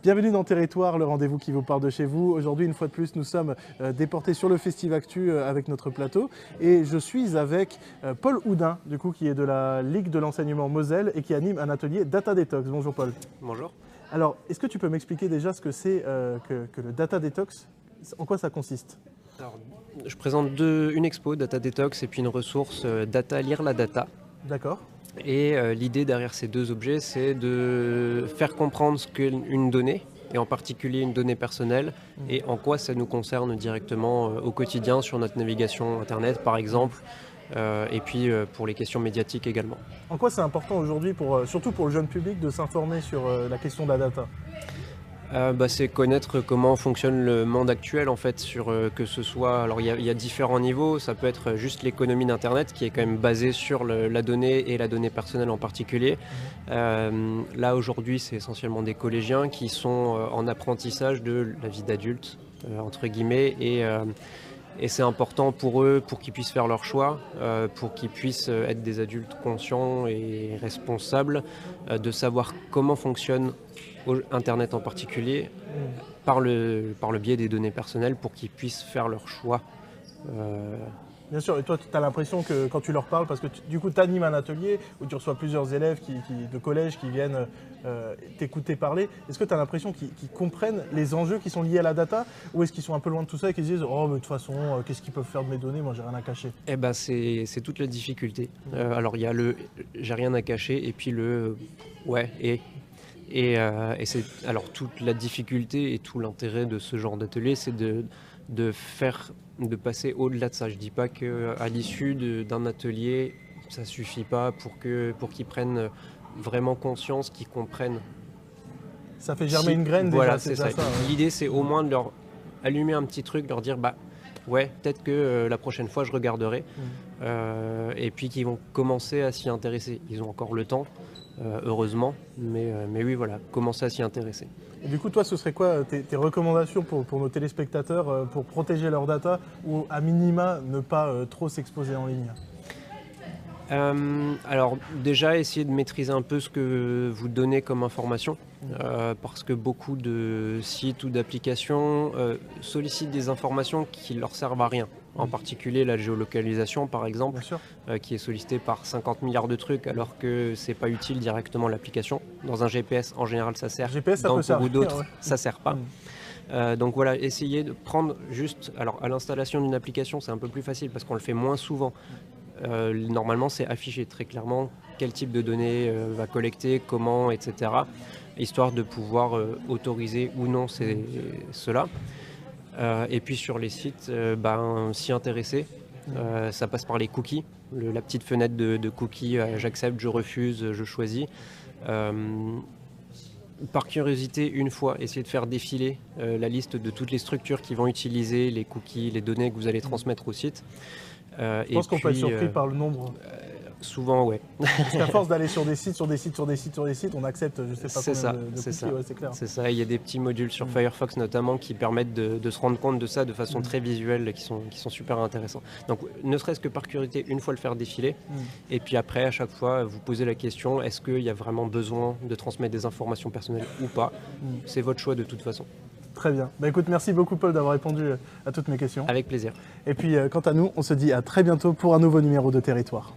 Bienvenue dans Territoire, le rendez-vous qui vous parle de chez vous. Aujourd'hui, une fois de plus, nous sommes déportés sur le Festivactu avec notre plateau. Et je suis avec Paul Houdin, du coup, qui est de la Ligue de l'enseignement Moselle et qui anime un atelier Data Detox. Bonjour Paul. Bonjour. Alors, est-ce que tu peux m'expliquer déjà ce que c'est que le Data Detox? En quoi ça consiste? Alors, je présente une expo, Data Detox, et puis une ressource, Data Lire la Data. D'accord. Et l'idée derrière ces deux objets, c'est de faire comprendre ce qu'est une donnée, et en particulier une donnée personnelle, et en quoi ça nous concerne directement au quotidien sur notre navigation Internet, par exemple, et puis pour les questions médiatiques également. En quoi c'est important aujourd'hui, surtout pour le jeune public, de s'informer sur la question de la data? C'est connaître comment fonctionne le monde actuel en fait, que ce soit, alors il y a différents niveaux, ça peut être juste l'économie d'Internet qui est quand même basée sur la donnée et la donnée personnelle en particulier. Là aujourd'hui c'est essentiellement des collégiens qui sont en apprentissage de la vie d'adulte entre guillemets et c'est important pour eux, pour qu'ils puissent faire leur choix, pour qu'ils puissent être des adultes conscients et responsables, de savoir comment fonctionne Internet en particulier, par le biais des données personnelles, pour qu'ils puissent faire leur choix. Bien sûr, et toi tu as l'impression que quand tu leur parles, parce que du coup tu animes un atelier où tu reçois plusieurs élèves de collège qui viennent t'écouter parler, est-ce que tu as l'impression qu'ils comprennent les enjeux qui sont liés à la data, ou est-ce qu'ils sont un peu loin de tout ça et qu'ils se disent « Oh mais de toute façon, qu'est-ce qu'ils peuvent faire de mes données, moi j'ai rien à cacher ». Eh ben c'est toute la difficulté. Alors il y a le « j'ai rien à cacher » et puis le « ouais et ». Et c'est alors toute la difficulté et tout l'intérêt de ce genre d'atelier, c'est de passer au-delà de ça. Je dis pas qu'à l'issue d'un atelier, ça suffit pas pour qu'ils prennent vraiment conscience, qu'ils comprennent. Ça fait germer une graine déjà, voilà, c'est ça. ça. Ouais. L'idée, c'est au moins de leur allumer un petit truc, leur dire bah ouais, peut-être que la prochaine fois je regarderai. Et puis qu'ils vont commencer à s'y intéresser. Ils ont encore le temps. Heureusement, mais oui, voilà, commencer à s'y intéresser. Et du coup, toi, ce serait quoi tes recommandations pour nos téléspectateurs pour protéger leur data ou à minima ne pas trop s'exposer en ligne? Alors déjà, essayer de maîtriser un peu ce que vous donnez comme information, parce que beaucoup de sites ou d'applications sollicitent des informations qui ne leur servent à rien. En particulier la géolocalisation par exemple, qui est sollicitée par 50 milliards de trucs alors que c'est pas utile directement l'application. Dans un GPS en général ça sert, GPS, ça dans peut servir, d'autres ouais. ça sert pas. Donc voilà, essayer de prendre juste, alors à l'installation d'une application c'est un peu plus facile parce qu'on le fait moins souvent. Normalement c'est affiché très clairement quel type de données va collecter, comment, etc. Histoire de pouvoir autoriser ou non cela. Et puis sur les sites, s'y intéresser. Ça passe par les cookies, la petite fenêtre de cookies, j'accepte, je refuse, je choisis. Par curiosité, une fois, essayez de faire défiler la liste de toutes les structures qui vont utiliser les cookies, les données que vous allez transmettre au site. Je pense qu'on peut être surpris par le nombre. Souvent, ouais. Parce qu'à force d'aller sur des sites, on accepte, je sais pas combien de cookies, c'est clair. C'est ça, il y a des petits modules sur Firefox notamment qui permettent de se rendre compte de ça de façon très visuelle, qui sont super intéressants. Donc ne serait-ce que par curiosité, une fois le faire défiler, et puis après à chaque fois vous posez la question, est-ce qu'il y a vraiment besoin de transmettre des informations personnelles ou pas? C'est votre choix de toute façon. Très bien. Écoute, merci beaucoup Paul d'avoir répondu à toutes mes questions. Avec plaisir. Et puis quant à nous, on se dit à très bientôt pour un nouveau numéro de Territoire.